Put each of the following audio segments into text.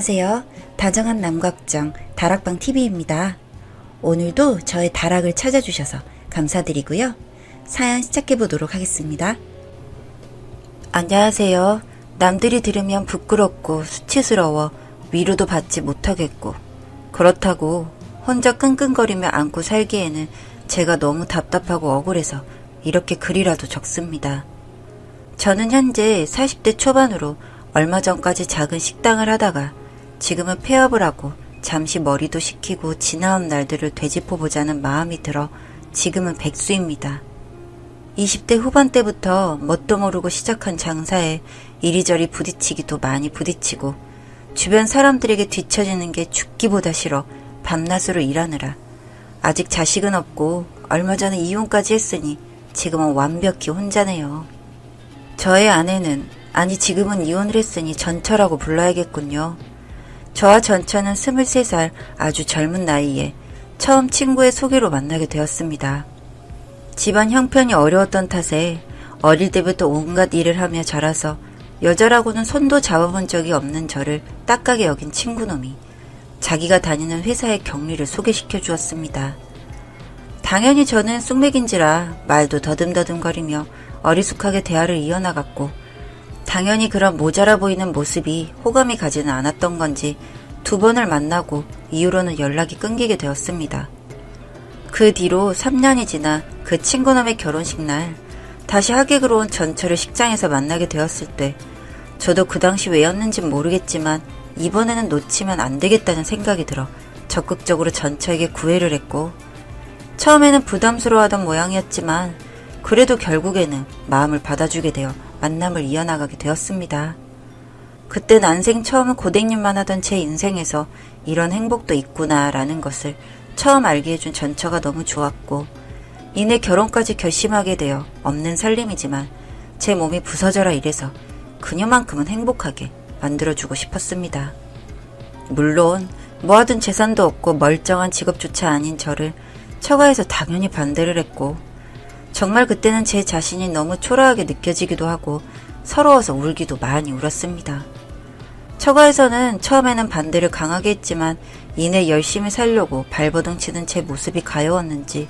안녕하세요. 다정한 남걱정 다락방 TV입니다. 오늘도 저의 다락을 찾아주셔서 감사드리고요. 사연 시작해보도록 하겠습니다. 안녕하세요. 남들이 들으면 부끄럽고 수치스러워 위로도 받지 못하겠고 그렇다고 혼자 끙끙거리며 안고 살기에는 제가 너무 답답하고 억울해서 이렇게 글이라도 적습니다. 저는 현재 40대 초반으로 얼마 전까지 작은 식당을 하다가 지금은 폐업을 하고 잠시 머리도 식히고 지나온 날들을 되짚어보자는 마음이 들어 지금은 백수입니다. 20대 후반 때부터 뭣도 모르고 시작한 장사에 이리저리 부딪히기도 많이 부딪히고 주변 사람들에게 뒤처지는 게 죽기보다 싫어 밤낮으로 일하느라 아직 자식은 없고 얼마 전에 이혼까지 했으니 지금은 완벽히 혼자네요. 저의 아내는 아니 지금은 이혼을 했으니 전처라고 불러야겠군요. 저와 전처는 23살 아주 젊은 나이에 처음 친구의 소개로 만나게 되었습니다. 집안 형편이 어려웠던 탓에 어릴 때부터 온갖 일을 하며 자라서 여자라고는 손도 잡아본 적이 없는 저를 딱하게 여긴 친구놈이 자기가 다니는 회사의 경리를 소개시켜 주었습니다. 당연히 저는 쑥맥인지라 말도 더듬더듬거리며 어리숙하게 대화를 이어나갔고 당연히 그런 모자라 보이는 모습이 호감이 가지는 않았던 건지 2번을 만나고 이후로는 연락이 끊기게 되었습니다. 그 뒤로 3년이 지나 그 친구놈의 결혼식 날 다시 하객으로 온 전처를 식장에서 만나게 되었을 때 저도 그 당시 왜였는진 모르겠지만 이번에는 놓치면 안 되겠다는 생각이 들어 적극적으로 전처에게 구애를 했고 처음에는 부담스러워하던 모양이었지만 그래도 결국에는 마음을 받아주게 되어 만남을 이어나가게 되었습니다. 그때 난생 처음 고데기만 하던 제 인생에서 이런 행복도 있구나라는 것을 처음 알게 해준 전처가 너무 좋았고 이내 결혼까지 결심하게 되어 없는 살림이지만 제 몸이 부서져라 이래서 그녀만큼은 행복하게 만들어주고 싶었습니다. 물론 모아둔 재산도 없고 멀쩡한 직업조차 아닌 저를 처가에서 당연히 반대를 했고 정말 그때는 제 자신이 너무 초라하게 느껴지기도 하고 서러워서 울기도 많이 울었습니다. 처가에서는 처음에는 반대를 강하게 했지만 이내 열심히 살려고 발버둥 치는 제 모습이 가여웠는지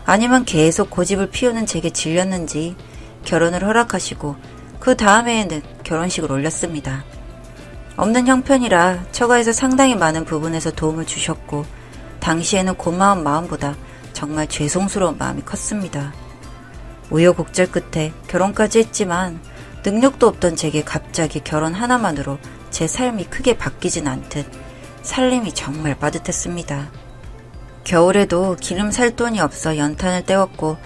아니면 계속 고집을 피우는 제게 질렸는지 결혼을 허락하시고 그 다음해에는 결혼식을 올렸습니다. 없는 형편이라 처가에서 상당히 많은 부분에서 도움을 주셨고 당시에는 고마운 마음보다 정말 죄송스러운 마음이 컸습니다. 우여곡절 끝에 결혼까지 했지만 능력도 없던 제게 갑자기 결혼 하나만으로 제 삶이 크게 바뀌진 않듯 살림이 정말 빠듯했습니다. 겨울에도 기름 살 돈이 없어 연탄을 때웠고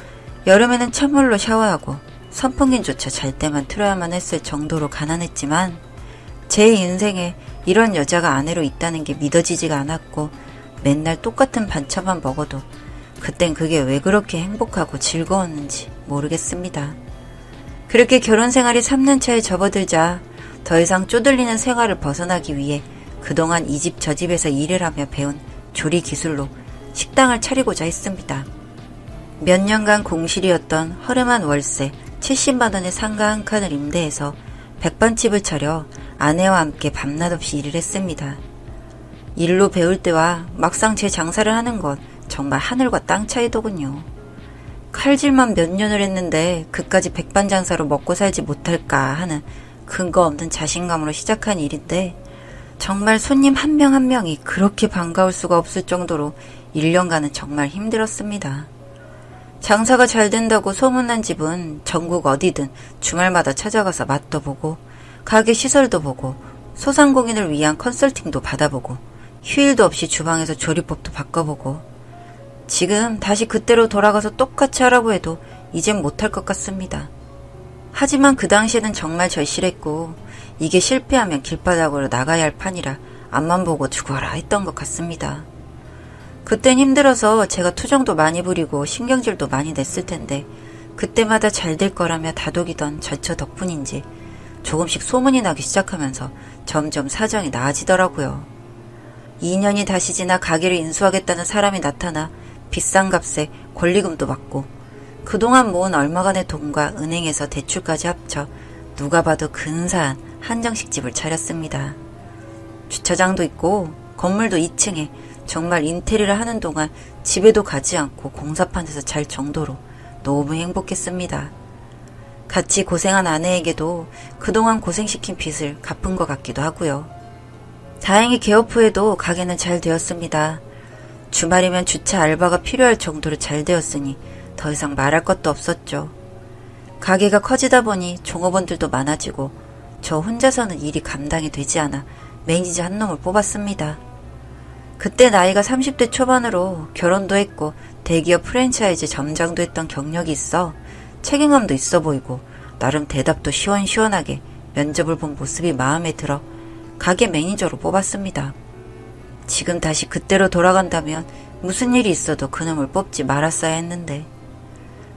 여름에는 찬물로 샤워하고 선풍기조차 잘 때만 틀어야만 했을 정도로 가난했지만 제 인생에 이런 여자가 아내로 있다는 게 믿어지지가 않았고 맨날 똑같은 반찬만 먹어도 그땐 그게 왜 그렇게 행복하고 즐거웠는지 모르겠습니다. 그렇게 결혼 생활이 3년 차에 접어들자 더 이상 쪼들리는 생활을 벗어나기 위해 그동안 이 집 저 집에서 일을 하며 배운 조리 기술로 식당을 차리고자 했습니다. 몇 년간 공실이었던 허름한 월세 70만 원의 상가 한 칸을 임대해서 백반집을 차려 아내와 함께 밤낮 없이 일을 했습니다. 일로 배울 때와 막상 제 장사를 하는 건 정말 하늘과 땅 차이더군요. 칼질만 몇 년을 했는데 그까지 백반장사로 먹고 살지 못할까 하는 근거 없는 자신감으로 시작한 일인데 정말 손님 한 명 한 명이 그렇게 반가울 수가 없을 정도로 1년간은 정말 힘들었습니다. 장사가 잘 된다고 소문난 집은 전국 어디든 주말마다 찾아가서 맛도 보고 가게 시설도 보고 소상공인을 위한 컨설팅도 받아보고 휴일도 없이 주방에서 조리법도 바꿔보고 지금 다시 그때로 돌아가서 똑같이 하라고 해도 이젠 못할 것 같습니다. 하지만 그 당시에는 정말 절실했고 이게 실패하면 길바닥으로 나가야 할 판이라 앞만 보고 죽어라 했던 것 같습니다. 그땐 힘들어서 제가 투정도 많이 부리고 신경질도 많이 냈을 텐데 그때마다 잘 될 거라며 다독이던 전처 덕분인지 조금씩 소문이 나기 시작하면서 점점 사정이 나아지더라고요. 2년이 다시 지나 가게를 인수하겠다는 사람이 나타나 비싼 값에 권리금도 받고 그동안 모은 얼마간의 돈과 은행에서 대출까지 합쳐 누가 봐도 근사한 한정식집을 차렸습니다. 주차장도 있고 건물도 2층에 정말 인테리어를 하는 동안 집에도 가지 않고 공사판에서 잘 정도로 너무 행복했습니다. 같이 고생한 아내에게도 그동안 고생시킨 빚을 갚은 것 같기도 하고요. 다행히 개업 후에도 가게는 잘 되었습니다. 주말이면 주차 알바가 필요할 정도로 잘 되었으니 더 이상 말할 것도 없었죠. 가게가 커지다 보니 종업원들도 많아지고 저 혼자서는 일이 감당이 되지 않아 매니저 한 놈을 뽑았습니다. 그때 나이가 30대 초반으로 결혼도 했고 대기업 프랜차이즈 점장도 했던 경력이 있어 책임감도 있어 보이고 나름 대답도 시원시원하게 면접을 본 모습이 마음에 들어 가게 매니저로 뽑았습니다. 지금 다시 그때로 돌아간다면 무슨 일이 있어도 그놈을 뽑지 말았어야 했는데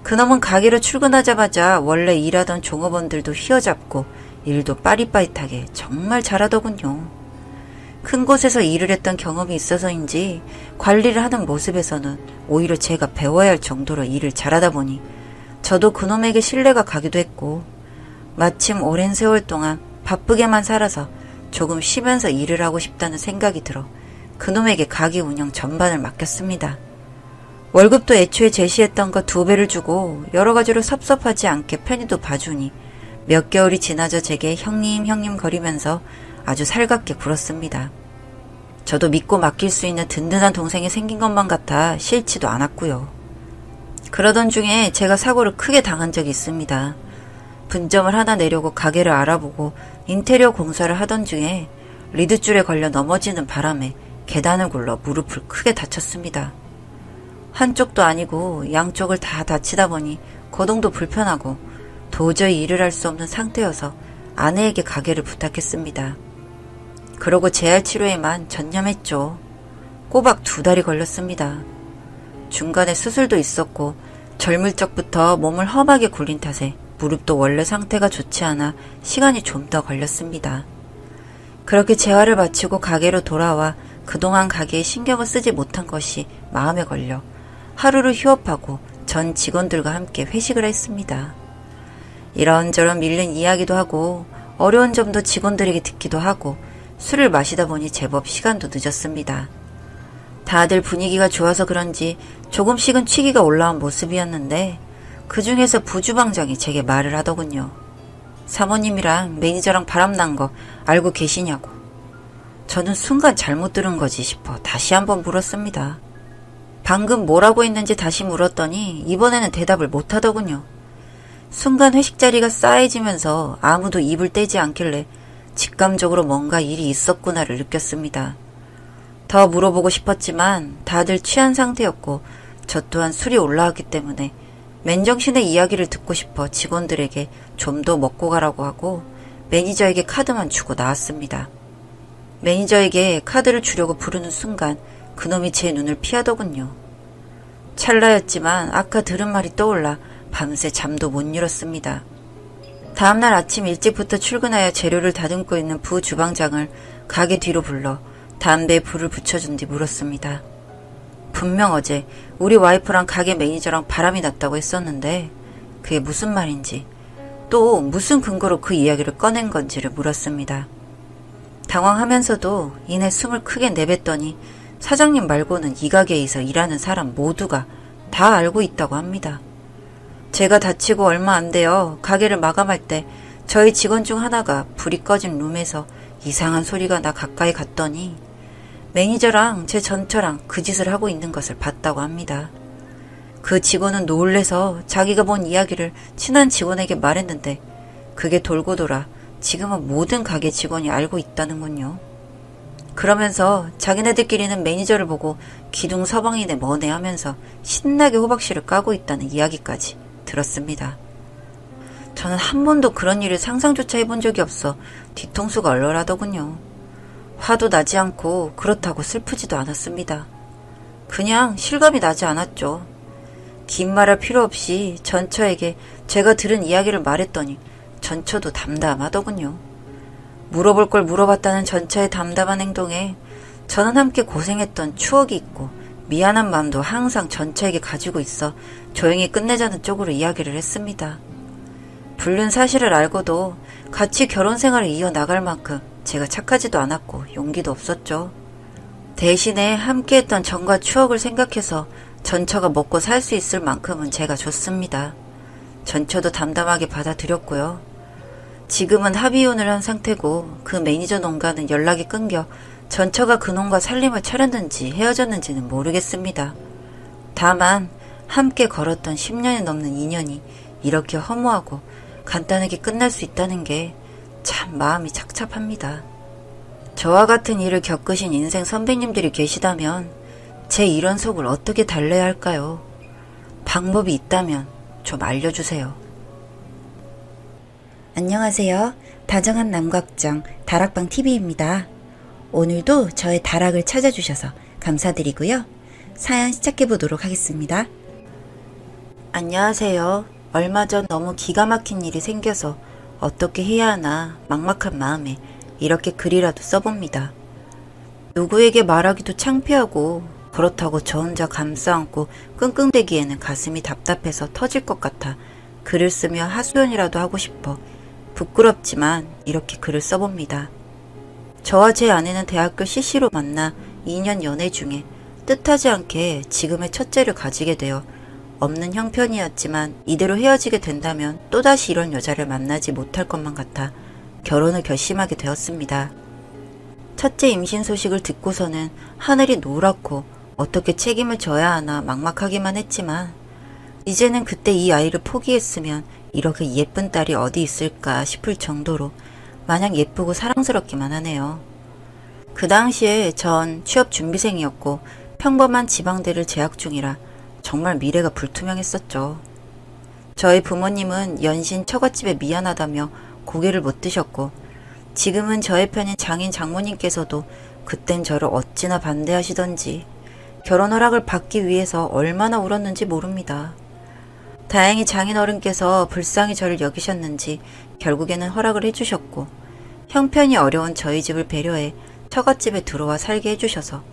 그놈은 가게로 출근하자마자 원래 일하던 종업원들도 휘어잡고 일도 빠릿빠릿하게 정말 잘하더군요. 큰 곳에서 일을 했던 경험이 있어서인지 관리를 하는 모습에서는 오히려 제가 배워야 할 정도로 일을 잘하다 보니 저도 그놈에게 신뢰가 가기도 했고 마침 오랜 세월 동안 바쁘게만 살아서 조금 쉬면서 일을 하고 싶다는 생각이 들어 그놈에게 가게 운영 전반을 맡겼습니다. 월급도 애초에 제시했던 것 2배를 주고 여러 가지로 섭섭하지 않게 편의도 봐주니 몇 개월이 지나자 제게 형님 거리면서 아주 살갑게 굴었습니다. 저도 믿고 맡길 수 있는 든든한 동생이 생긴 것만 같아 싫지도 않았고요. 그러던 중에 제가 사고를 크게 당한 적이 있습니다. 분점을 하나 내려고 가게를 알아보고 인테리어 공사를 하던 중에 리드줄에 걸려 넘어지는 바람에 계단을 굴러 무릎을 크게 다쳤습니다. 한쪽도 아니고 양쪽을 다 다치다 보니 거동도 불편하고 도저히 일을 할 수 없는 상태여서 아내에게 가게를 부탁했습니다. 그러고 재활 치료에만 전념했죠. 꼬박 2달이 걸렸습니다. 중간에 수술도 있었고 젊을 적부터 몸을 험하게 굴린 탓에 무릎도 원래 상태가 좋지 않아 시간이 좀 더 걸렸습니다. 그렇게 재활을 마치고 가게로 돌아와 그동안 가게에 신경을 쓰지 못한 것이 마음에 걸려 하루를 휴업하고 전 직원들과 함께 회식을 했습니다. 이런저런 밀린 이야기도 하고 어려운 점도 직원들에게 듣기도 하고 술을 마시다 보니 제법 시간도 늦었습니다. 다들 분위기가 좋아서 그런지 조금씩은 취기가 올라온 모습이었는데 그 중에서 부주방장이 제게 말을 하더군요. 사모님이랑 매니저랑 바람난 거 알고 계시냐고. 저는 순간 잘못 들은 거지 싶어 다시 한번 물었습니다. 방금 뭐라고 했는지 다시 물었더니 이번에는 대답을 못 하더군요. 순간 회식 자리가 싸해지면서 아무도 입을 떼지 않길래 직감적으로 뭔가 일이 있었구나를 느꼈습니다. 더 물어보고 싶었지만 다들 취한 상태였고 저 또한 술이 올라왔기 때문에 맨정신의 이야기를 듣고 싶어 직원들에게 좀 더 먹고 가라고 하고 매니저에게 카드만 주고 나왔습니다. 매니저에게 카드를 주려고 부르는 순간 그놈이 제 눈을 피하더군요. 찰나였지만 아까 들은 말이 떠올라 밤새 잠도 못 이뤘습니다. 다음날 아침 일찍부터 출근하여 재료를 다듬고 있는 부주방장을 가게 뒤로 불러 담배에 불을 붙여준 뒤 물었습니다. 분명 어제 우리 와이프랑 가게 매니저랑 바람이 났다고 했었는데 그게 무슨 말인지 또 무슨 근거로 그 이야기를 꺼낸 건지를 물었습니다. 당황하면서도 이내 숨을 크게 내뱉더니 사장님 말고는 이 가게에서 일하는 사람 모두가 다 알고 있다고 합니다. 제가 다치고 얼마 안 되어 가게를 마감할 때 저희 직원 중 하나가 불이 꺼진 룸에서 이상한 소리가 나 가까이 갔더니 매니저랑 제 전처랑 그 짓을 하고 있는 것을 봤다고 합니다. 그 직원은 놀래서 자기가 본 이야기를 친한 직원에게 말했는데 그게 돌고 돌아 지금은 모든 가게 직원이 알고 있다는군요. 그러면서 자기네들끼리는 매니저를 보고 기둥 서방이네 뭐네 하면서 신나게 호박씨를 까고 있다는 이야기까지 들었습니다. 저는 한 번도 그런 일을 상상조차 해본 적이 없어 뒤통수가 얼얼하더군요. 화도 나지 않고 그렇다고 슬프지도 않았습니다. 그냥 실감이 나지 않았죠. 긴 말할 필요 없이 전처에게 제가 들은 이야기를 말했더니 전처도 담담하더군요. 물어볼 걸 물어봤다는 전처의 담담한 행동에 저는 함께 고생했던 추억이 있고 미안한 마음도 항상 전처에게 가지고 있어 조용히 끝내자는 쪽으로 이야기를 했습니다. 불륜 사실을 알고도 같이 결혼 생활을 이어나갈 만큼 제가 착하지도 않았고 용기도 없었죠. 대신에 함께했던 전과 추억을 생각해서 전처가 먹고 살 수 있을 만큼은 제가 줬습니다. 전처도 담담하게 받아들였고요. 지금은 합의혼을 한 상태고 그 매니저 농가는 연락이 끊겨 전처가 그 농가 살림을 차렸는지 헤어졌는지는 모르겠습니다. 다만 함께 걸었던 10년이 넘는 인연이 이렇게 허무하고 간단하게 끝날 수 있다는 게 참 마음이 착잡합니다. 저와 같은 일을 겪으신 인생 선배님들이 계시다면 제 이런 속을 어떻게 달래야 할까요? 방법이 있다면 좀 알려주세요. 안녕하세요. 다정한 남각정 다락방TV입니다. 오늘도 저의 다락을 찾아주셔서 감사드리고요. 사연 시작해보도록 하겠습니다. 안녕하세요. 얼마 전 너무 기가 막힌 일이 생겨서 어떻게 해야 하나 막막한 마음에 이렇게 글이라도 써봅니다. 누구에게 말하기도 창피하고 그렇다고 저 혼자 감싸안고 끙끙대기에는 가슴이 답답해서 터질 것 같아 글을 쓰며 하소연이라도 하고 싶어 부끄럽지만 이렇게 글을 써봅니다. 저와 제 아내는 대학교 CC로 만나 2년 연애 중에 뜻하지 않게 지금의 첫째를 가지게 되어 없는 형편이었지만 이대로 헤어지게 된다면 또다시 이런 여자를 만나지 못할 것만 같아 결혼을 결심하게 되었습니다. 첫째 임신 소식을 듣고서는 하늘이 노랗고 어떻게 책임을 져야 하나 막막하기만 했지만 이제는 그때 이 아이를 포기했으면 이렇게 예쁜 딸이 어디 있을까 싶을 정도로 마냥 예쁘고 사랑스럽기만 하네요. 그 당시에 전 취업 준비생이었고 평범한 지방대를 재학 중이라 정말 미래가 불투명했었죠. 저희 부모님은 연신 처갓집에 미안하다며 고개를 못 드셨고 지금은 저의 편인 장인 장모님께서도 그땐 저를 어찌나 반대하시던지 결혼 허락을 받기 위해서 얼마나 울었는지 모릅니다. 다행히 장인어른께서 불쌍히 저를 여기셨는지 결국에는 허락을 해주셨고 형편이 어려운 저희 집을 배려해 처갓집에 들어와 살게 해주셔서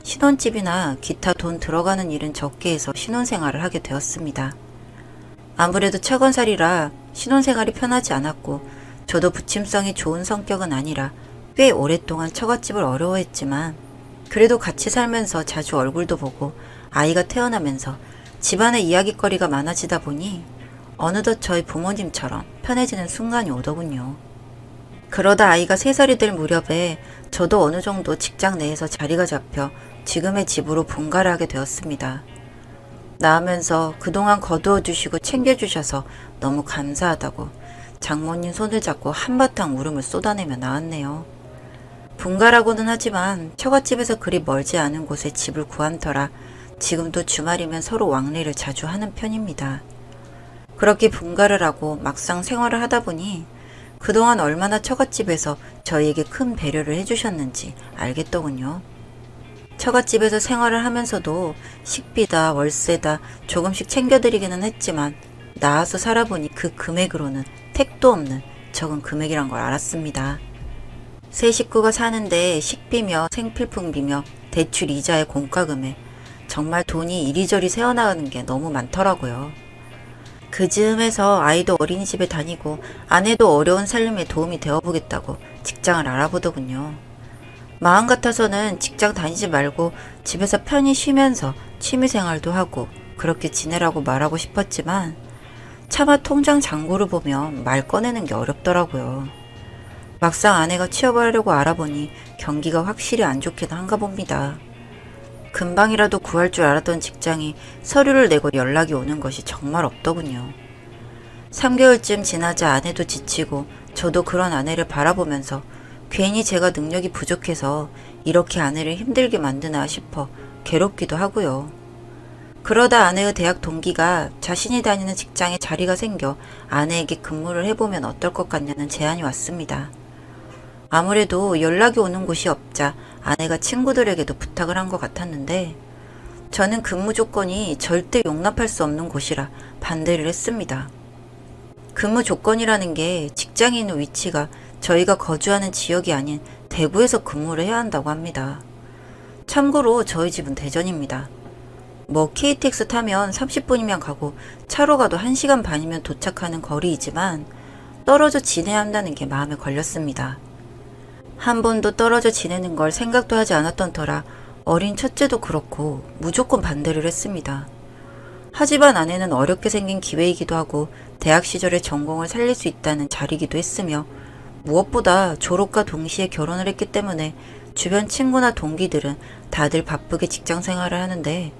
신혼집이나 기타 돈 들어가는 일은 적게 해서 신혼생활을 하게 되었습니다. 아무래도 처건살이라 신혼생활이 편하지 않았고 저도 부침성이 좋은 성격은 아니라 꽤 오랫동안 처갓집을 어려워했지만 그래도 같이 살면서 자주 얼굴도 보고 아이가 태어나면서 집안의 이야깃거리가 많아지다 보니 어느덧 저희 부모님처럼 편해지는 순간이 오더군요. 그러다 아이가 3살이 될 무렵에 저도 어느 정도 직장 내에서 자리가 잡혀 지금의 집으로 분가를 하게 되었습니다. 나으면서 그동안 거두어주시고 챙겨주셔서 너무 감사하다고 장모님 손을 잡고 한바탕 울음을 쏟아내며 나왔네요. 분가라고는 하지만 처갓집에서 그리 멀지 않은 곳에 집을 구한 터라 지금도 주말이면 서로 왕래를 자주 하는 편입니다. 그렇게 분가를 하고 막상 생활을 하다 보니 그동안 얼마나 처갓집에서 저희에게 큰 배려를 해주셨는지 알겠더군요. 처갓집에서 생활을 하면서도 식비다 월세다 조금씩 챙겨드리기는 했지만 나와서 살아보니 그 금액으로는 택도 없는 적은 금액이란 걸 알았습니다. 세 식구가 사는데 식비며 생필품비며 대출 이자의 공과금에 정말 돈이 이리저리 새어나가는 게 너무 많더라고요. 그 즈음에서 아이도 어린이집에 다니고 아내도 어려운 살림에 도움이 되어보겠다고 직장을 알아보더군요. 마음 같아서는 직장 다니지 말고 집에서 편히 쉬면서 취미생활도 하고 그렇게 지내라고 말하고 싶었지만 차마 통장 잔고를 보면 말 꺼내는 게 어렵더라고요. 막상 아내가 취업을 하려고 알아보니 경기가 확실히 안 좋긴 한가 봅니다. 금방이라도 구할 줄 알았던 직장이 서류를 내고 연락이 오는 것이 정말 없더군요. 3개월쯤 지나자 아내도 지치고 저도 그런 아내를 바라보면서 괜히 제가 능력이 부족해서 이렇게 아내를 힘들게 만드나 싶어 괴롭기도 하고요. 그러다 아내의 대학 동기가 자신이 다니는 직장에 자리가 생겨 아내에게 근무를 해보면 어떨 것 같냐는 제안이 왔습니다. 아무래도 연락이 오는 곳이 없자 아내가 친구들에게도 부탁을 한 것 같았는데 저는 근무 조건이 절대 용납할 수 없는 곳이라 반대를 했습니다. 근무 조건이라는 게 직장에 있는 위치가 저희가 거주하는 지역이 아닌 대구에서 근무를 해야 한다고 합니다. 참고로 저희 집은 대전입니다. 뭐 KTX 타면 30분이면 가고 차로 가도 1시간 반이면 도착하는 거리이지만 떨어져 지내야 한다는 게 마음에 걸렸습니다. 한 번도 떨어져 지내는 걸 생각도 하지 않았던 터라 어린 첫째도 그렇고 무조건 반대를 했습니다. 하지만 아내는 어렵게 생긴 기회이기도 하고 대학 시절의 전공을 살릴 수 있다는 자리이기도 했으며 무엇보다 졸업과 동시에 결혼을 했기 때문에 주변 친구나 동기들은 다들 바쁘게 직장 생활을 하는데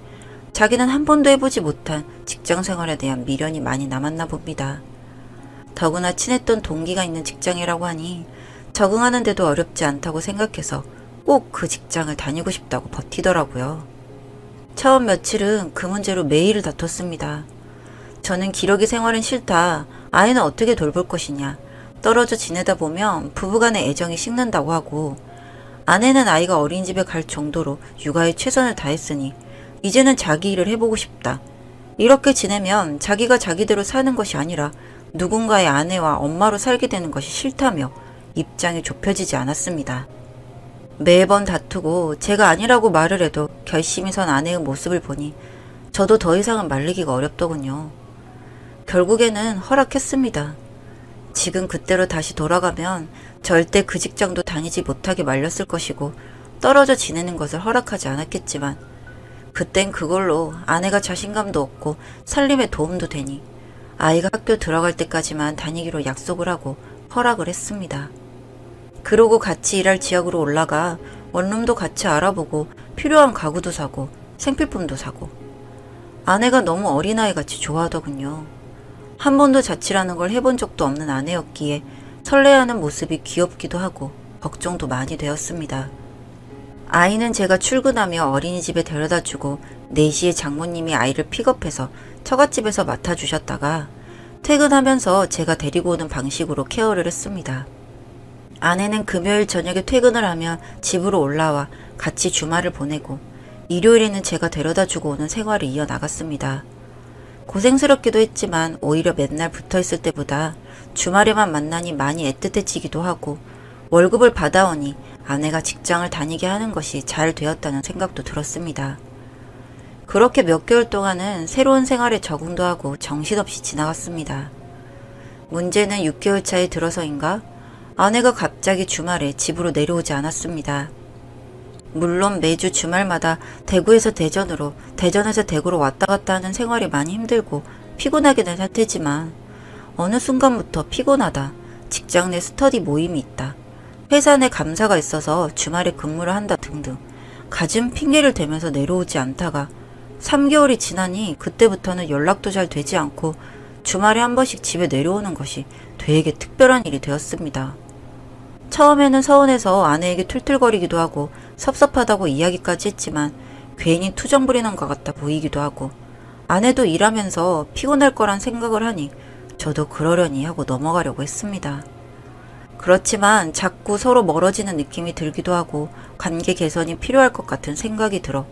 자기는 한 번도 해보지 못한 직장 생활에 대한 미련이 많이 남았나 봅니다. 더구나 친했던 동기가 있는 직장이라고 하니 적응하는데도 어렵지 않다고 생각해서 꼭 그 직장을 다니고 싶다고 버티더라고요. 처음 며칠은 그 문제로 매일 다퉜습니다. 저는 기러기 생활은 싫다. 아이는 어떻게 돌볼 것이냐. 떨어져 지내다 보면 부부간의 애정이 식는다고 하고 아내는 아이가 어린이집에 갈 정도로 육아에 최선을 다했으니 이제는 자기 일을 해보고 싶다. 이렇게 지내면 자기가 자기대로 사는 것이 아니라 누군가의 아내와 엄마로 살게 되는 것이 싫다며 입장이 좁혀지지 않았습니다. 매번 다투고 제가 아니라고 말을 해도 결심이 선 아내의 모습을 보니 저도 더 이상은 말리기가 어렵더군요. 결국에는 허락했습니다. 지금 그때로 다시 돌아가면 절대 그 직장도 다니지 못하게 말렸을 것이고 떨어져 지내는 것을 허락하지 않았겠지만 그땐 그걸로 아내가 자신감도 얻고 살림에 도움도 되니 아이가 학교 들어갈 때까지만 다니기로 약속을 하고 허락을 했습니다. 그러고 같이 일할 지역으로 올라가 원룸도 같이 알아보고 필요한 가구도 사고 생필품도 사고 아내가 너무 어린아이같이 좋아하더군요. 한 번도 자취라는 걸 해본 적도 없는 아내였기에 설레하는 모습이 귀엽기도 하고 걱정도 많이 되었습니다. 아이는 제가 출근하며 어린이집에 데려다주고 4시에 장모님이 아이를 픽업해서 처갓집에서 맡아주셨다가 퇴근하면서 제가 데리고 오는 방식으로 케어를 했습니다. 아내는 금요일 저녁에 퇴근을 하면 집으로 올라와 같이 주말을 보내고 일요일에는 제가 데려다주고 오는 생활을 이어나갔습니다. 고생스럽기도 했지만 오히려 맨날 붙어있을 때보다 주말에만 만나니 많이 애틋해지기도 하고 월급을 받아오니 아내가 직장을 다니게 하는 것이 잘 되었다는 생각도 들었습니다. 그렇게 몇 개월 동안은 새로운 생활에 적응도 하고 정신없이 지나갔습니다. 문제는 6개월 차에 들어서인가 아내가 갑자기 주말에 집으로 내려오지 않았습니다. 물론 매주 주말마다 대구에서 대전으로, 대전에서 대구로 왔다 갔다 하는 생활이 많이 힘들고 피곤하게 된 상태지만 어느 순간부터 피곤하다, 직장 내 스터디 모임이 있다, 회사 내 감사가 있어서 주말에 근무를 한다 등등 갖은 핑계를 대면서 내려오지 않다가 3개월이 지나니 그때부터는 연락도 잘 되지 않고 주말에 한 번씩 집에 내려오는 것이 되게 특별한 일이 되었습니다. 처음에는 서운해서 아내에게 툴툴거리기도 하고 섭섭하다고 이야기까지 했지만 괜히 투정 부리는 것 같아 보이기도 하고 아내도 일하면서 피곤할 거란 생각을 하니 저도 그러려니 하고 넘어가려고 했습니다. 그렇지만 자꾸 서로 멀어지는 느낌이 들기도 하고 관계 개선이 필요할 것 같은 생각이 들어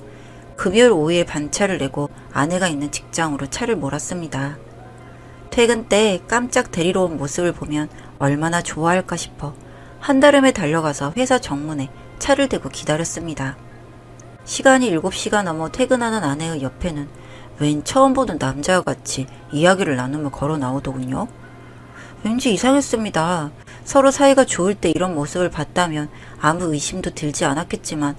금요일 오후에 반차를 내고 아내가 있는 직장으로 차를 몰았습니다. 퇴근 때 깜짝 데리러 온 모습을 보면 얼마나 좋아할까 싶어 한달음에 달려가서 회사 정문에 차를 대고 기다렸습니다. 시간이 7시가 넘어 퇴근하는 아내의 옆에는 웬 처음 보는 남자와 같이 이야기를 나누며 걸어 나오더군요. 왠지 이상했습니다. 서로 사이가 좋을 때 이런 모습을 봤다면 아무 의심도 들지 않았겠지만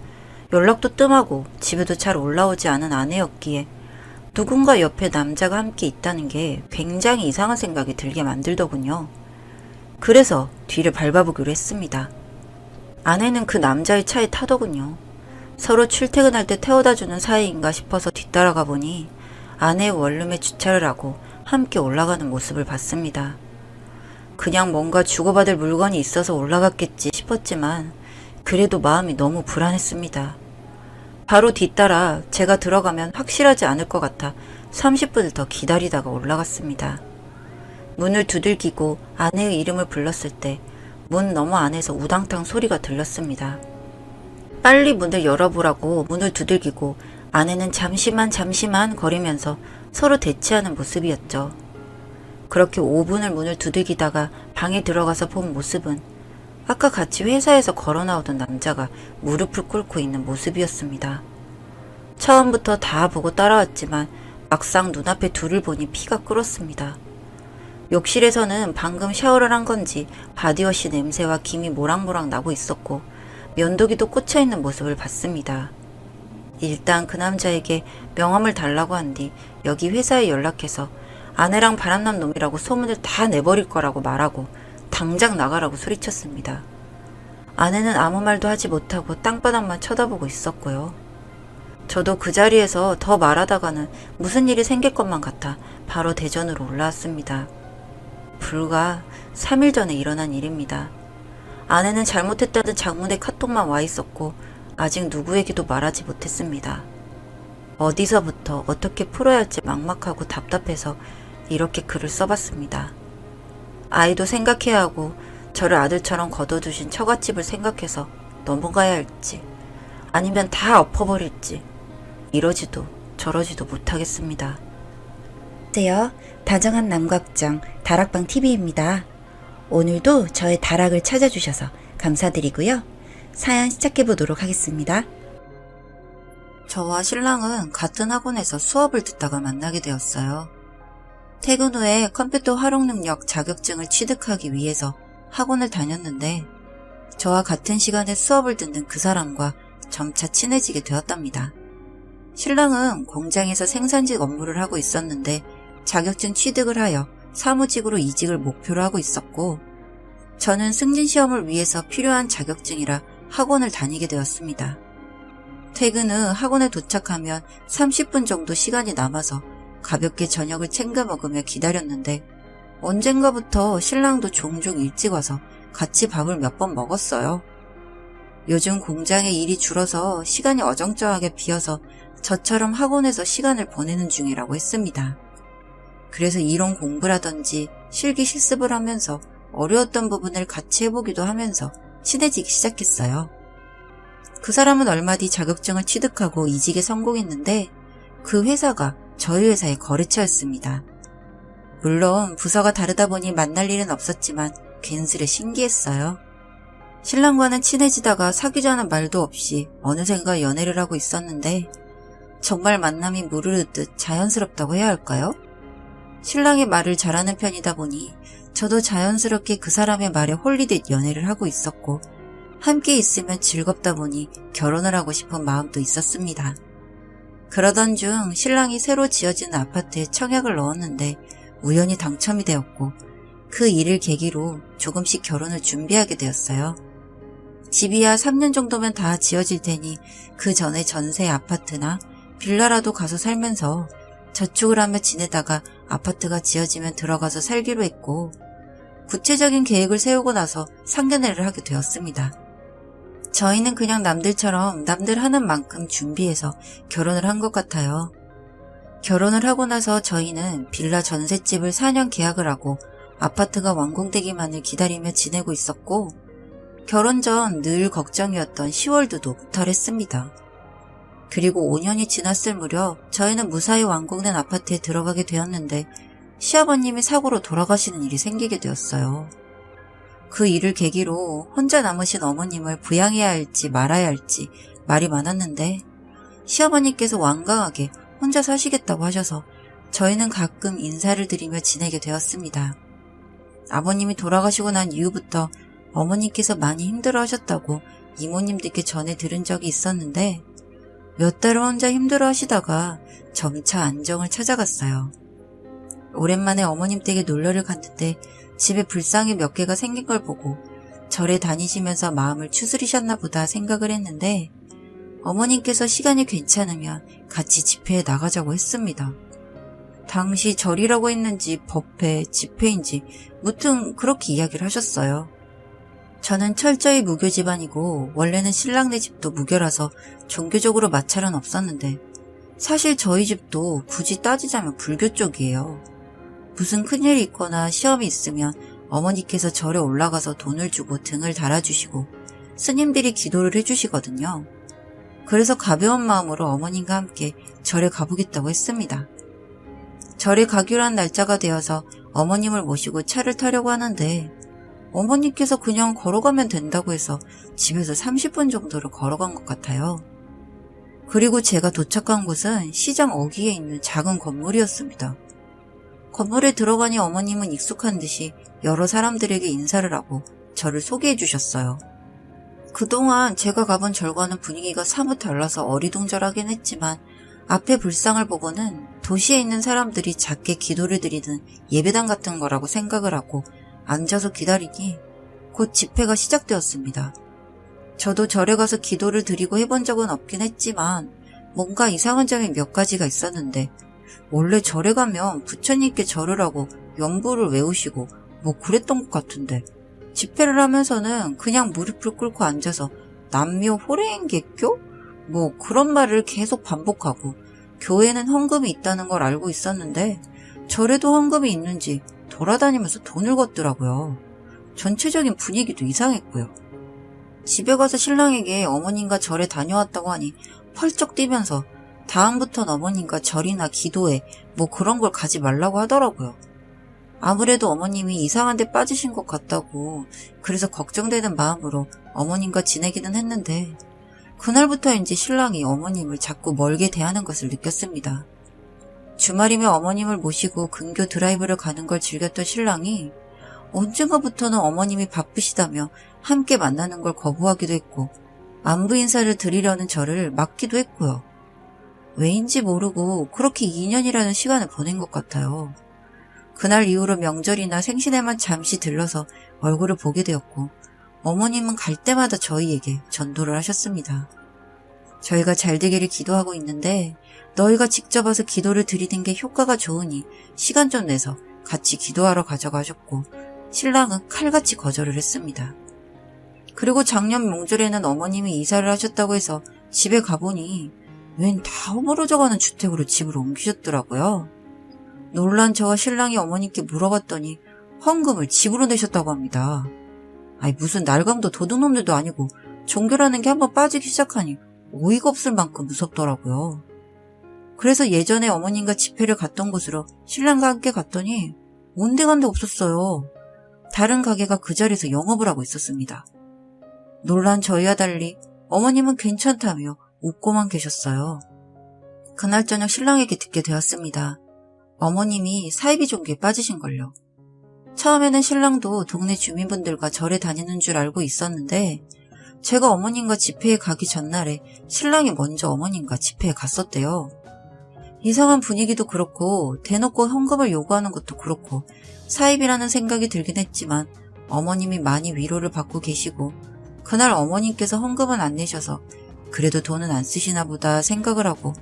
연락도 뜸하고 집에도 잘 올라오지 않은 아내였기에 누군가 옆에 남자가 함께 있다는 게 굉장히 이상한 생각이 들게 만들더군요. 그래서 뒤를 밟아보기로 했습니다. 아내는 그 남자의 차에 타더군요. 서로 출퇴근할 때 태워다주는 사이인가 싶어서 뒤따라가 보니 아내의 원룸에 주차를 하고 함께 올라가는 모습을 봤습니다. 그냥 뭔가 주고받을 물건이 있어서 올라갔겠지 싶었지만 그래도 마음이 너무 불안했습니다. 바로 뒤따라 제가 들어가면 확실하지 않을 것 같아 30분을 더 기다리다가 올라갔습니다. 문을 두들기고 아내의 이름을 불렀을 때 문 너머 안에서 우당탕 소리가 들렸습니다. 빨리 문을 열어보라고 문을 두들기고 아내는 잠시만 거리면서 서로 대치하는 모습이었죠. 그렇게 5분을 문을 두들기다가 방에 들어가서 본 모습은 아까 같이 회사에서 걸어 나오던 남자가 무릎을 꿇고 있는 모습이었습니다. 처음부터 다 보고 따라왔지만 막상 눈앞에 둘을 보니 피가 끓었습니다. 욕실에서는 방금 샤워를 한 건지 바디워시 냄새와 김이 모락모락 나고 있었고 면도기도 꽂혀있는 모습을 봤습니다. 일단 그 남자에게 명함을 달라고 한 뒤 여기 회사에 연락해서 아내랑 바람난 놈이라고 소문을 다 내버릴 거라고 말하고 당장 나가라고 소리쳤습니다. 아내는 아무 말도 하지 못하고 땅바닥만 쳐다보고 있었고요. 저도 그 자리에서 더 말하다가는 무슨 일이 생길 것만 같아 바로 대전으로 올라왔습니다. 불과 3일 전에 일어난 일입니다. 아내는 잘못했다는 장문의 카톡만 와 있었고 아직 누구에게도 말하지 못했습니다. 어디서부터 어떻게 풀어야 할지 막막하고 답답해서 이렇게 글을 써봤습니다. 아이도 생각해야 하고 저를 아들처럼 거둬두신 처갓집을 생각해서 넘어가야 할지 아니면 다 엎어버릴지 이러지도 저러지도 못하겠습니다. 안녕하세요. 다정한 남각정 다락방TV입니다. 오늘도 저의 다락을 찾아주셔서 감사드리고요. 사연 시작해보도록 하겠습니다. 저와 신랑은 같은 학원에서 수업을 듣다가 만나게 되었어요. 퇴근 후에 컴퓨터 활용 능력 자격증을 취득하기 위해서 학원을 다녔는데 저와 같은 시간에 수업을 듣는 그 사람과 점차 친해지게 되었답니다. 신랑은 공장에서 생산직 업무를 하고 있었는데 자격증 취득을 하여 사무직으로 이직을 목표로 하고 있었고 저는 승진시험을 위해서 필요한 자격증이라 학원을 다니게 되었습니다. 퇴근 후 학원에 도착하면 30분 정도 시간이 남아서 가볍게 저녁을 챙겨 먹으며 기다렸는데 언젠가부터 신랑도 종종 일찍 와서 같이 밥을 몇 번 먹었어요. 요즘 공장에 일이 줄어서 시간이 어정쩡하게 비어서 저처럼 학원에서 시간을 보내는 중이라고 했습니다. 그래서 이론 공부라든지 실기 실습을 하면서 어려웠던 부분을 같이 해보기도 하면서 친해지기 시작했어요. 그 사람은 얼마 뒤 자격증을 취득하고 이직에 성공했는데 그 회사가 저희 회사의 거래처였습니다. 물론 부서가 다르다 보니 만날 일은 없었지만 괜스레 신기했어요. 신랑과는 친해지다가 사귀자는 말도 없이 어느샌가 연애를 하고 있었는데 정말 만남이 물을 흐르듯 자연스럽다고 해야 할까요? 신랑이 말을 잘하는 편이다 보니 저도 자연스럽게 그 사람의 말에 홀리듯 연애를 하고 있었고 함께 있으면 즐겁다 보니 결혼을 하고 싶은 마음도 있었습니다. 그러던 중 신랑이 새로 지어진 아파트에 청약을 넣었는데 우연히 당첨이 되었고 그 일을 계기로 조금씩 결혼을 준비하게 되었어요. 집이야 3년 정도면 다 지어질 테니 그 전에 전세 아파트나 빌라라도 가서 살면서 저축을 하며 지내다가 아파트가 지어지면 들어가서 살기로 했고 구체적인 계획을 세우고 나서 상견례를 하게 되었습니다. 저희는 그냥 남들처럼 남들 하는 만큼 준비해서 결혼을 한 것 같아요. 결혼을 하고 나서 저희는 빌라 전셋집을 4년 계약을 하고 아파트가 완공되기만을 기다리며 지내고 있었고 결혼 전 늘 걱정이었던 10월드도 무탈했습니다. 그리고 5년이 지났을 무렵 저희는 무사히 완공된 아파트에 들어가게 되었는데 시아버님이 사고로 돌아가시는 일이 생기게 되었어요. 그 일을 계기로 혼자 남으신 어머님을 부양해야 할지 말아야 할지 말이 많았는데 시아버님께서 완강하게 혼자 사시겠다고 하셔서 저희는 가끔 인사를 드리며 지내게 되었습니다. 아버님이 돌아가시고 난 이후부터 어머님께서 많이 힘들어하셨다고 이모님들께 전해 들은 적이 있었는데 몇 달을 혼자 힘들어 하시다가 점차 안정을 찾아갔어요. 오랜만에 어머님 댁에 놀러를 갔는데 집에 불상이 몇 개가 생긴 걸 보고 절에 다니시면서 마음을 추스리셨나 보다 생각을 했는데 어머님께서 시간이 괜찮으면 같이 집회에 나가자고 했습니다. 당시 절이라고 했는지 법회, 집회인지 무튼 그렇게 이야기를 하셨어요. 저는 철저히 무교 집안이고 원래는 신랑네 집도 무교라서 종교적으로 마찰은 없었는데 사실 저희 집도 굳이 따지자면 불교 쪽이에요. 무슨 큰일이 있거나 시험이 있으면 어머니께서 절에 올라가서 돈을 주고 등을 달아주시고 스님들이 기도를 해주시거든요. 그래서 가벼운 마음으로 어머님과 함께 절에 가보겠다고 했습니다. 절에 가기로 한 날짜가 되어서 어머님을 모시고 차를 타려고 하는데 어머님께서 그냥 걸어가면 된다고 해서 집에서 30분 정도를 걸어간 것 같아요. 그리고 제가 도착한 곳은 시장 어귀에 있는 작은 건물이었습니다. 건물에 들어가니 어머님은 익숙한 듯이 여러 사람들에게 인사를 하고 저를 소개해 주셨어요. 그동안 제가 가본 절과는 분위기가 사뭇 달라서 어리둥절하긴 했지만 앞에 불상을 보고는 도시에 있는 사람들이 작게 기도를 드리는 예배당 같은 거라고 생각을 하고 앉아서 기다리니 곧 집회가 시작되었습니다. 저도 절에 가서 기도를 드리고 해본 적은 없긴 했지만 뭔가 이상한 점이 몇 가지가 있었는데 원래 절에 가면 부처님께 절을 하고 영부를 외우시고 뭐 그랬던 것 같은데 집회를 하면서는 그냥 무릎을 꿇고 앉아서 남묘 호랭개교? 뭐 그런 말을 계속 반복하고 교회는 헌금이 있다는 걸 알고 있었는데 절에도 헌금이 있는지 돌아다니면서 돈을 걷더라고요. 전체적인 분위기도 이상했고요. 집에 가서 신랑에게 어머님과 절에 다녀왔다고 하니 펄쩍 뛰면서 다음부턴 어머님과 절이나 기도회 뭐 그런 걸 가지 말라고 하더라고요. 아무래도 어머님이 이상한 데 빠지신 것 같다고 그래서 걱정되는 마음으로 어머님과 지내기는 했는데 그날부터인지 신랑이 어머님을 자꾸 멀게 대하는 것을 느꼈습니다. 주말이면 어머님을 모시고 근교 드라이브를 가는 걸 즐겼던 신랑이 언젠가부터는 어머님이 바쁘시다며 함께 만나는 걸 거부하기도 했고 안부 인사를 드리려는 저를 막기도 했고요. 왜인지 모르고 그렇게 2년이라는 시간을 보낸 것 같아요. 그날 이후로 명절이나 생신에만 잠시 들러서 얼굴을 보게 되었고 어머님은 갈 때마다 저희에게 전도를 하셨습니다. 저희가 잘 되기를 기도하고 있는데 너희가 직접 와서 기도를 드리는 게 효과가 좋으니 시간 좀 내서 같이 기도하러 가자고 하셨고 신랑은 칼같이 거절을 했습니다. 그리고 작년 명절에는 어머님이 이사를 하셨다고 해서 집에 가보니 웬 다 허물어져가는 주택으로 집을 옮기셨더라고요. 놀란 저와 신랑이 어머님께 물어봤더니 헌금을 집으로 내셨다고 합니다. 아니 무슨 날강도 도둑놈들도 아니고 종교라는 게 한번 빠지기 시작하니 어이가 없을 만큼 무섭더라고요. 그래서 예전에 어머님과 집회를 갔던 곳으로 신랑과 함께 갔더니 온데간데 없었어요. 다른 가게가 그 자리에서 영업을 하고 있었습니다. 놀란 저희와 달리 어머님은 괜찮다며 웃고만 계셨어요. 그날 저녁 신랑에게 듣게 되었습니다. 어머님이 사이비 종교에 빠지신걸요. 처음에는 신랑도 동네 주민분들과 절에 다니는 줄 알고 있었는데 제가 어머님과 집회에 가기 전날에 신랑이 먼저 어머님과 집회에 갔었대요. 이상한 분위기도 그렇고 대놓고 헌금을 요구하는 것도 그렇고 사입이라는 생각이 들긴 했지만 어머님이 많이 위로를 받고 계시고 그날 어머님께서 헌금은 안 내셔서 그래도 돈은 안 쓰시나 보다 생각을 하고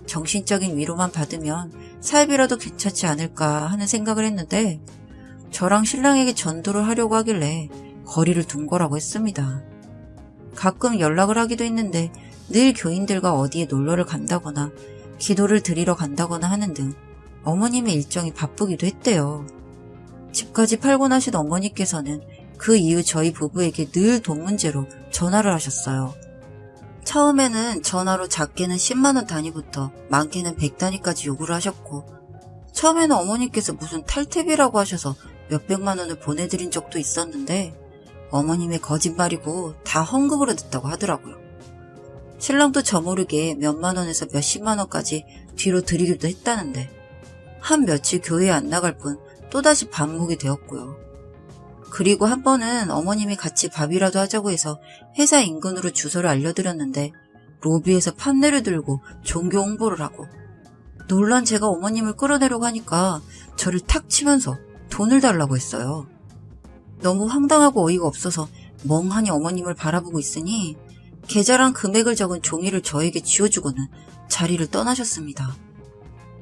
정신적인 위로만 받으면 사입이라도 괜찮지 않을까 하는 생각을 했는데 저랑 신랑에게 전도를 하려고 하길래 거리를 둔 거라고 했습니다. 가끔 연락을 하기도 했는데 늘 교인들과 어디에 놀러를 간다거나 기도를 드리러 간다거나 하는 등 어머님의 일정이 바쁘기도 했대요. 집까지 팔고 나신 어머니께서는 그 이후 저희 부부에게 늘 돈 문제로 전화를 하셨어요. 처음에는 전화로 작게는 10만원 단위부터 많게는 100단위까지 요구를 하셨고 처음에는 어머니께서 무슨 탈퇴비라고 하셔서 몇백만 원을 보내드린 적도 있었는데 어머님의 거짓말이고 다 헌금으로 됐다고 하더라고요. 신랑도 저 모르게 몇만 원에서 몇십만 원까지 뒤로 드리기도 했다는데 한 며칠 교회에 안 나갈 뿐 또다시 반복이 되었고요. 그리고 한 번은 어머님이 같이 밥이라도 하자고 해서 회사 인근으로 주소를 알려드렸는데 로비에서 판넬을 들고 종교 홍보를 하고 놀란 제가 어머님을 끌어내려고 하니까 저를 탁 치면서 돈을 달라고 했어요. 너무 황당하고 어이가 없어서 멍하니 어머님을 바라보고 있으니 계좌랑 금액을 적은 종이를 저에게 쥐어주고는 자리를 떠나셨습니다.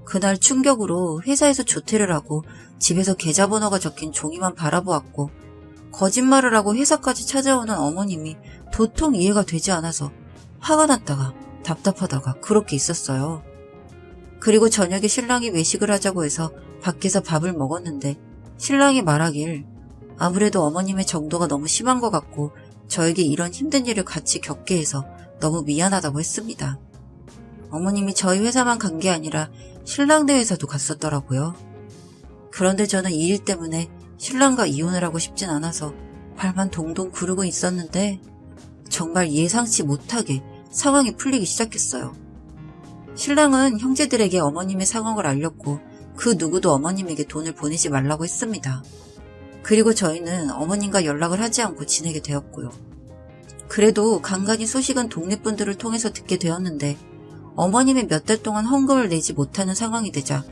그날 충격으로 회사에서 조퇴를 하고 집에서 계좌번호가 적힌 종이만 바라보았고 거짓말을 하고 회사까지 찾아오는 어머님이 도통 이해가 되지 않아서 화가 났다가 답답하다가 그렇게 있었어요. 그리고 저녁에 신랑이 외식을 하자고 해서 밖에서 밥을 먹었는데 신랑이 말하길 아무래도 어머님의 정도가 너무 심한 것 같고 저에게 이런 힘든 일을 같이 겪게 해서 너무 미안하다고 했습니다. 어머님이 저희 회사만 간 게 아니라 신랑네 회사도 갔었더라고요. 그런데 저는 이 일 때문에 신랑과 이혼을 하고 싶진 않아서 발만 동동 구르고 있었는데 정말 예상치 못하게 상황이 풀리기 시작했어요. 신랑은 형제들에게 어머님의 상황을 알렸고 그 누구도 어머님에게 돈을 보내지 말라고 했습니다. 그리고 저희는 어머님과 연락을 하지 않고 지내게 되었고요. 그래도 간간히 소식은 동네 분들을 통해서 듣게 되었는데 어머님이 몇 달 동안 헌금을 내지 못하는 상황이 되자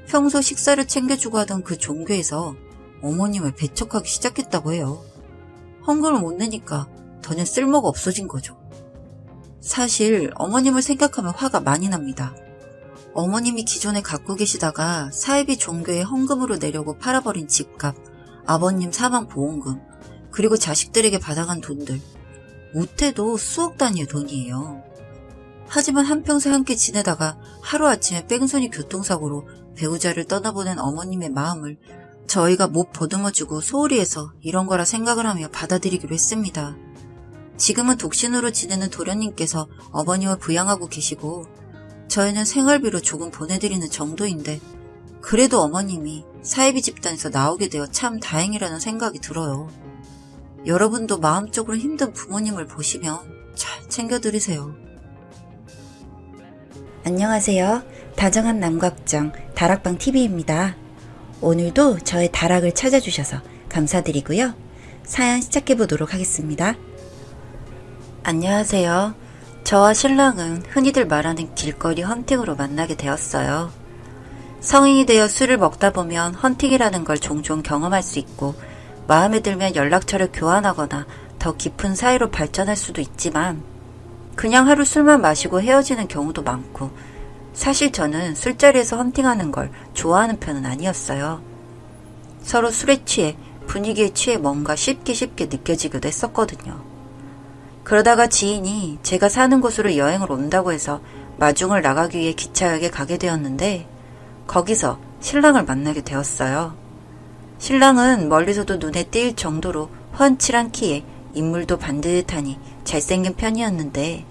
평소 식사를 챙겨주고 하던 그 종교에서 어머님을 배척하기 시작했다고 해요. 헌금을 못 내니까 더는 쓸모가 없어진 거죠. 사실 어머님을 생각하면 화가 많이 납니다. 어머님이 기존에 갖고 계시다가 사이비 종교에 헌금으로 내려고 팔아버린 집값, 아버님 사망 보험금, 그리고 자식들에게 받아간 돈들, 못해도 수억 단위의 돈이에요. 하지만 한평생 함께 지내다가 하루아침에 뺑소니 교통사고로 배우자를 떠나보낸 어머님의 마음을 저희가 못 보듬어주고 소홀히 해서 이런 거라 생각을 하며 받아들이기로 했습니다. 지금은 독신으로 지내는 도련님께서 어머님을 부양하고 계시고 저희는 생활비로 조금 보내드리는 정도인데 그래도 어머님이 사이비 집단에서 나오게 되어 참 다행이라는 생각이 들어요. 여러분도 마음적으로 힘든 부모님을 보시면 잘 챙겨드리세요. 안녕하세요. 다정한 남각정 다락방TV입니다. 오늘도 저의 다락을 찾아주셔서 감사드리고요. 사연 시작해보도록 하겠습니다. 안녕하세요. 저와 신랑은 흔히들 말하는 길거리 헌팅으로 만나게 되었어요. 성인이 되어 술을 먹다 보면 헌팅이라는 걸 종종 경험할 수 있고 마음에 들면 연락처를 교환하거나 더 깊은 사이로 발전할 수도 있지만 그냥 하루 술만 마시고 헤어지는 경우도 많고 사실 저는 술자리에서 헌팅하는 걸 좋아하는 편은 아니었어요. 서로 술에 취해 분위기에 취해 뭔가 쉽게 느껴지기도 했었거든요. 그러다가 지인이 제가 사는 곳으로 여행을 온다고 해서 마중을 나가기 위해 기차역에 가게 되었는데 거기서 신랑을 만나게 되었어요. 신랑은 멀리서도 눈에 띄일 정도로 훤칠한 키에 인물도 반듯하니 잘생긴 편이었는데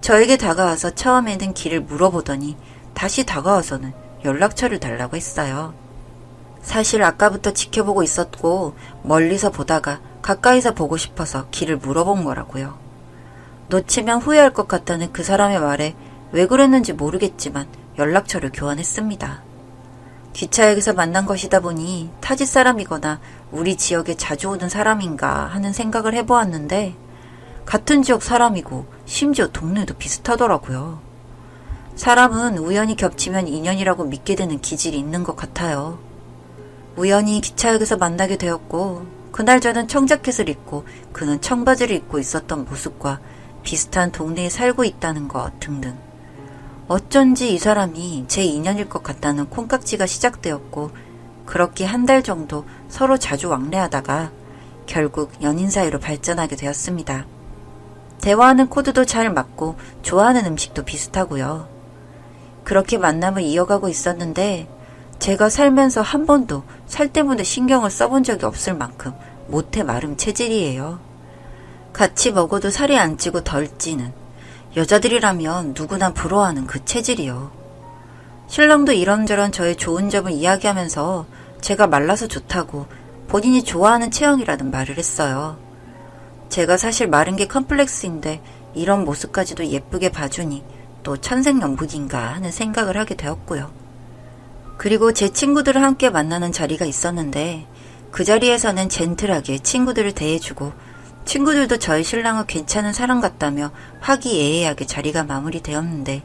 저에게 다가와서 처음에는 길을 물어보더니 다시 다가와서는 연락처를 달라고 했어요. 사실 아까부터 지켜보고 있었고 멀리서 보다가 가까이서 보고 싶어서 길을 물어본 거라고요. 놓치면 후회할 것 같다는 그 사람의 말에 왜 그랬는지 모르겠지만 연락처를 교환했습니다. 기차역에서 만난 것이다 보니 타지 사람이거나 우리 지역에 자주 오는 사람인가 하는 생각을 해보았는데 같은 지역 사람이고 심지어 동네도 비슷하더라고요. 사람은 우연히 겹치면 인연이라고 믿게 되는 기질이 있는 것 같아요. 우연히 기차역에서 만나게 되었고 그날 저는 청자켓을 입고 그는 청바지를 입고 있었던 모습과 비슷한 동네에 살고 있다는 것 등등. 어쩐지 이 사람이 제 인연일 것 같다는 콩깍지가 시작되었고 그렇게 한 달 정도 서로 자주 왕래하다가 결국 연인 사이로 발전하게 되었습니다. 대화하는 코드도 잘 맞고 좋아하는 음식도 비슷하고요. 그렇게 만남을 이어가고 있었는데 제가 살면서 한 번도 살 때문에 신경을 써본 적이 없을 만큼 못해 마름 체질이에요. 같이 먹어도 살이 안 찌고 덜 찌는 여자들이라면 누구나 부러워하는 그 체질이요. 신랑도 이런저런 저의 좋은 점을 이야기하면서 제가 말라서 좋다고 본인이 좋아하는 체형이라는 말을 했어요. 제가 사실 마른 게 컴플렉스인데 이런 모습까지도 예쁘게 봐주니 또 천생연분인가 하는 생각을 하게 되었고요. 그리고 제 친구들을 함께 만나는 자리가 있었는데 그 자리에서는 젠틀하게 친구들을 대해주고 친구들도 저희 신랑은 괜찮은 사람 같다며 화기애애하게 자리가 마무리되었는데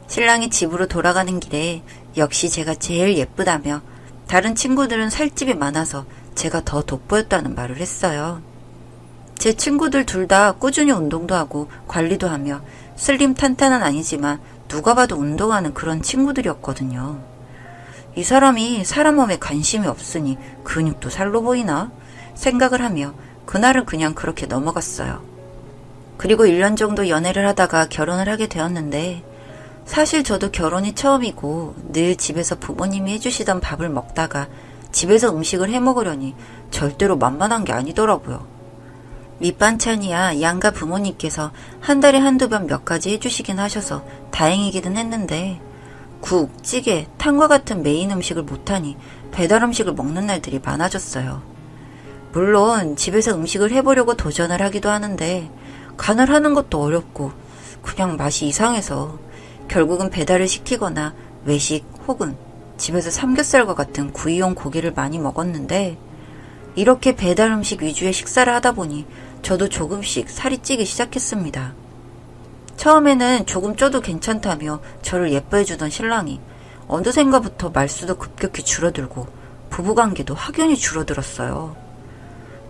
신랑이 집으로 돌아가는 길에 역시 제가 제일 예쁘다며 다른 친구들은 살집이 많아서 제가 더 돋보였다는 말을 했어요. 제 친구들 둘 다 꾸준히 운동도 하고 관리도 하며 슬림 탄탄은 아니지만 누가 봐도 운동하는 그런 친구들이었거든요. 이 사람이 사람 몸에 관심이 없으니 근육도 살로 보이나 생각을 하며 그날은 그냥 그렇게 넘어갔어요. 그리고 1년 정도 연애를 하다가 결혼을 하게 되었는데 사실 저도 결혼이 처음이고 늘 집에서 부모님이 해주시던 밥을 먹다가 집에서 음식을 해먹으려니 절대로 만만한 게 아니더라고요. 밑반찬이야 양가 부모님께서 한 달에 한두 번 몇 가지 해주시긴 하셔서 다행이기는 했는데 국, 찌개, 탕과 같은 메인 음식을 못하니 배달 음식을 먹는 날들이 많아졌어요. 물론 집에서 음식을 해보려고 도전을 하기도 하는데 간을 하는 것도 어렵고 그냥 맛이 이상해서 결국은 배달을 시키거나 외식 혹은 집에서 삼겹살과 같은 구이용 고기를 많이 먹었는데 이렇게 배달 음식 위주의 식사를 하다 보니 저도 조금씩 살이 찌기 시작했습니다. 처음에는 조금 쪄도 괜찮다며 저를 예뻐해주던 신랑이 어느샌가부터 말수도 급격히 줄어들고 부부관계도 확연히 줄어들었어요.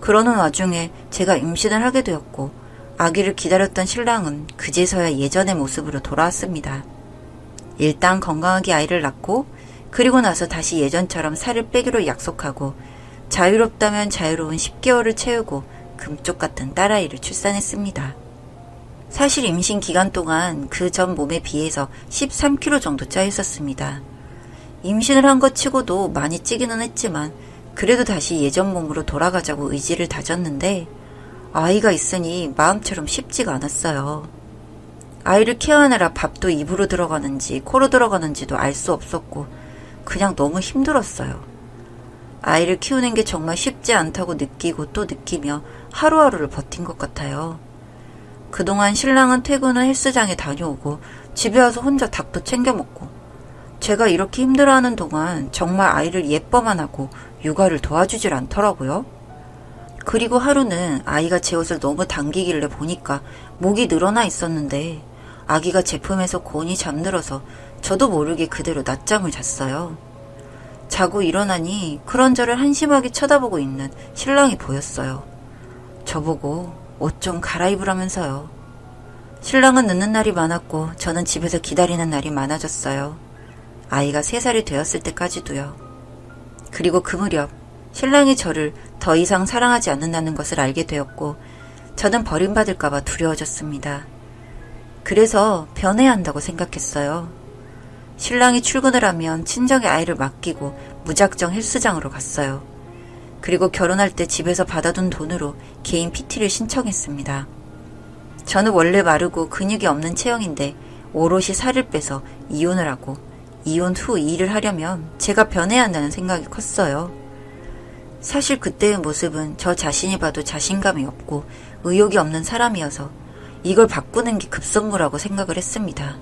그러는 와중에 제가 임신을 하게 되었고 아기를 기다렸던 신랑은 그제서야 예전의 모습으로 돌아왔습니다. 일단 건강하게 아이를 낳고 그리고 나서 다시 예전처럼 살을 빼기로 약속하고 자유롭다면 자유로운 10개월을 채우고 금쪽 같은 딸아이를 출산했습니다. 사실 임신 기간 동안 그 전 몸에 비해서 13kg 정도 쪄 있었습니다. 임신을 한 것 치고도 많이 찌기는 했지만 그래도 다시 예전 몸으로 돌아가자고 의지를 다졌는데 아이가 있으니 마음처럼 쉽지가 않았어요. 아이를 케어하느라 밥도 입으로 들어가는지 코로 들어가는지도 알 수 없었고 그냥 너무 힘들었어요. 아이를 키우는 게 정말 쉽지 않다고 느끼고 또 느끼며 하루하루를 버틴 것 같아요. 그동안 신랑은 퇴근 후 헬스장에 다녀오고 집에 와서 혼자 닭도 챙겨 먹고 제가 이렇게 힘들어하는 동안 정말 아이를 예뻐만 하고 육아를 도와주질 않더라고요. 그리고 하루는 아이가 제 옷을 너무 당기길래 보니까 목이 늘어나 있었는데 아기가 제품에서 곤히 잠들어서 저도 모르게 그대로 낮잠을 잤어요. 자고 일어나니 그런 저를 한심하게 쳐다보고 있는 신랑이 보였어요. 저보고 옷 좀 갈아입으라면서요. 신랑은 늦는 날이 많았고 저는 집에서 기다리는 날이 많아졌어요. 아이가 3살이 되었을 때까지도요. 그리고 그 무렵 신랑이 저를 더 이상 사랑하지 않는다는 것을 알게 되었고 저는 버림받을까봐 두려워졌습니다. 그래서 변해야 한다고 생각했어요. 신랑이 출근을 하면 친정에 아이를 맡기고 무작정 헬스장으로 갔어요. 그리고 결혼할 때 집에서 받아둔 돈으로 개인 PT를 신청했습니다. 저는 원래 마르고 근육이 없는 체형인데 오롯이 살을 빼서 이혼을 하고 이혼 후 일을 하려면 제가 변해야 한다는 생각이 컸어요. 사실 그때의 모습은 저 자신이 봐도 자신감이 없고 의욕이 없는 사람이어서 이걸 바꾸는 게 급선무라고 생각을 했습니다.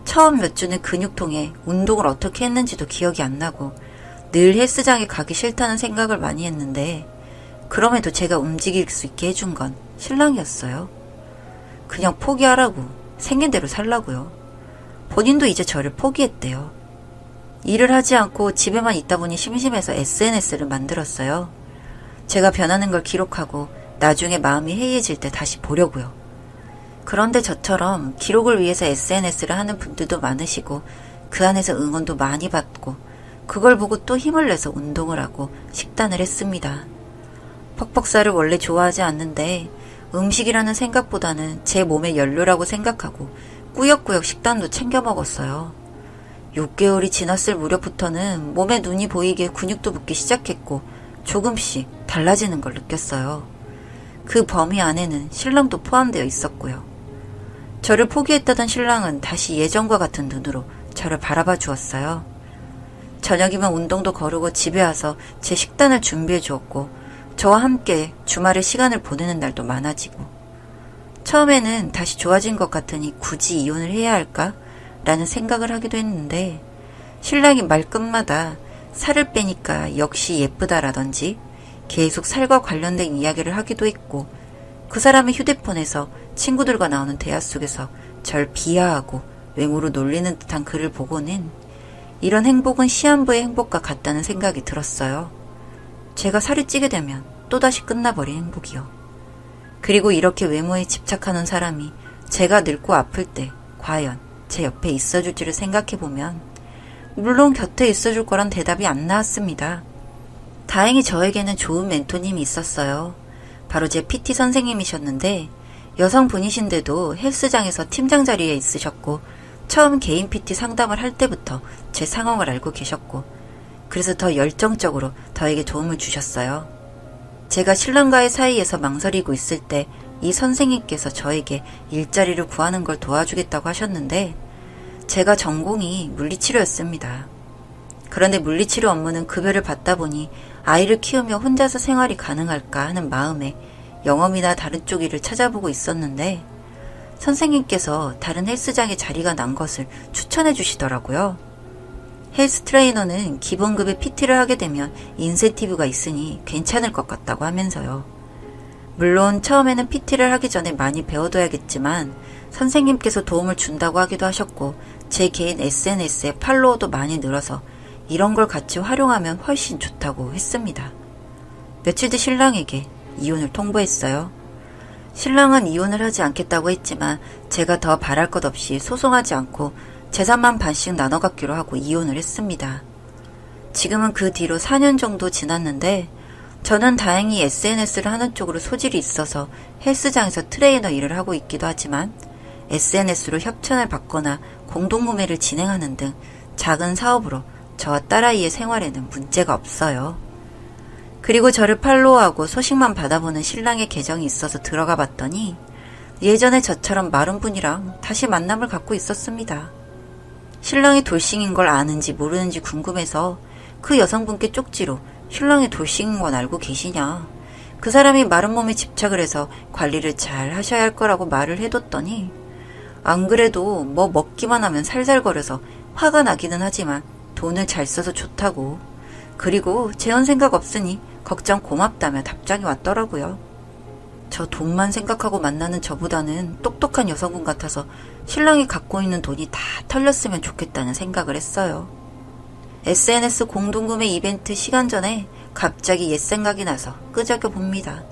처음 몇 주는 근육통에 운동을 어떻게 했는지도 기억이 안 나고 늘 헬스장에 가기 싫다는 생각을 많이 했는데 그럼에도 제가 움직일 수 있게 해준 건 신랑이었어요. 그냥 포기하라고 생긴 대로 살라고요. 본인도 이제 저를 포기했대요. 일을 하지 않고 집에만 있다 보니 심심해서 SNS를 만들었어요. 제가 변하는 걸 기록하고 나중에 마음이 해이해질 때 다시 보려고요. 그런데 저처럼 기록을 위해서 SNS를 하는 분들도 많으시고 그 안에서 응원도 많이 받고 그걸 보고 또 힘을 내서 운동을 하고 식단을 했습니다. 퍽퍽살을 원래 좋아하지 않는데 음식이라는 생각보다는 제 몸의 연료라고 생각하고 꾸역꾸역 식단도 챙겨 먹었어요. 6개월이 지났을 무렵부터는 몸에 눈이 보이게 근육도 붙기 시작했고 조금씩 달라지는 걸 느꼈어요. 그 범위 안에는 신랑도 포함되어 있었고요. 저를 포기했다던 신랑은 다시 예전과 같은 눈으로 저를 바라봐 주었어요. 저녁이면 운동도 거르고 집에 와서 제 식단을 준비해 주었고 저와 함께 주말에 시간을 보내는 날도 많아지고 처음에는 다시 좋아진 것 같으니 굳이 이혼을 해야 할까? 라는 생각을 하기도 했는데 신랑이 말끝마다 살을 빼니까 역시 예쁘다라든지 계속 살과 관련된 이야기를 하기도 했고 그 사람의 휴대폰에서 친구들과 나오는 대화 속에서 절 비하하고 외모로 놀리는 듯한 글을 보고는 이런 행복은 시한부의 행복과 같다는 생각이 들었어요. 제가 살이 찌게 되면 또다시 끝나버린 행복이요. 그리고 이렇게 외모에 집착하는 사람이 제가 늙고 아플 때 과연 제 옆에 있어줄지를 생각해보면 물론 곁에 있어줄 거란 대답이 안 나왔습니다. 다행히 저에게는 좋은 멘토님이 있었어요. 바로 제 PT 선생님이셨는데 여성분이신데도 헬스장에서 팀장 자리에 있으셨고 처음 개인 PT 상담을 할 때부터 제 상황을 알고 계셨고 그래서 더 열정적으로 저에게 도움을 주셨어요. 제가 신랑과의 사이에서 망설이고 있을 때 이 선생님께서 저에게 일자리를 구하는 걸 도와주겠다고 하셨는데 제가 전공이 물리치료였습니다. 그런데 물리치료 업무는 급여를 받다 보니 아이를 키우며 혼자서 생활이 가능할까 하는 마음에 영업이나 다른 쪽 일을 찾아보고 있었는데 선생님께서 다른 헬스장에 자리가 난 것을 추천해 주시더라고요. 헬스 트레이너는 기본급의 PT를 하게 되면 인센티브가 있으니 괜찮을 것 같다고 하면서요. 물론 처음에는 PT를 하기 전에 많이 배워둬야겠지만 선생님께서 도움을 준다고 하기도 하셨고 제 개인 SNS에 팔로워도 많이 늘어서 이런 걸 같이 활용하면 훨씬 좋다고 했습니다. 며칠 뒤 신랑에게 이혼을 통보했어요. 신랑은 이혼을 하지 않겠다고 했지만 제가 더 바랄 것 없이 소송하지 않고 재산만 반씩 나눠 갖기로 하고 이혼을 했습니다. 지금은 그 뒤로 4년 정도 지났는데 저는 다행히 SNS를 하는 쪽으로 소질이 있어서 헬스장에서 트레이너 일을 하고 있기도 하지만 SNS로 협찬을 받거나 공동구매를 진행하는 등 작은 사업으로 저와 딸아이의 생활에는 문제가 없어요. 그리고 저를 팔로우하고 소식만 받아보는 신랑의 계정이 있어서 들어가 봤더니 예전에 저처럼 마른 분이랑 다시 만남을 갖고 있었습니다. 신랑이 돌싱인 걸 아는지 모르는지 궁금해서 그 여성분께 쪽지로 신랑이 돌싱인 건 알고 계시냐? 그 사람이 마른 몸에 집착을 해서 관리를 잘 하셔야 할 거라고 말을 해뒀더니 안 그래도 뭐 먹기만 하면 살살거려서 화가 나기는 하지만 돈을 잘 써서 좋다고. 그리고 재혼 생각 없으니 걱정 고맙다며 답장이 왔더라고요. 저 돈만 생각하고 만나는 저보다는 똑똑한 여성분 같아서 신랑이 갖고 있는 돈이 다 털렸으면 좋겠다는 생각을 했어요. SNS 공동구매 이벤트 시간 전에 갑자기 옛 생각이 나서 끄적여 봅니다.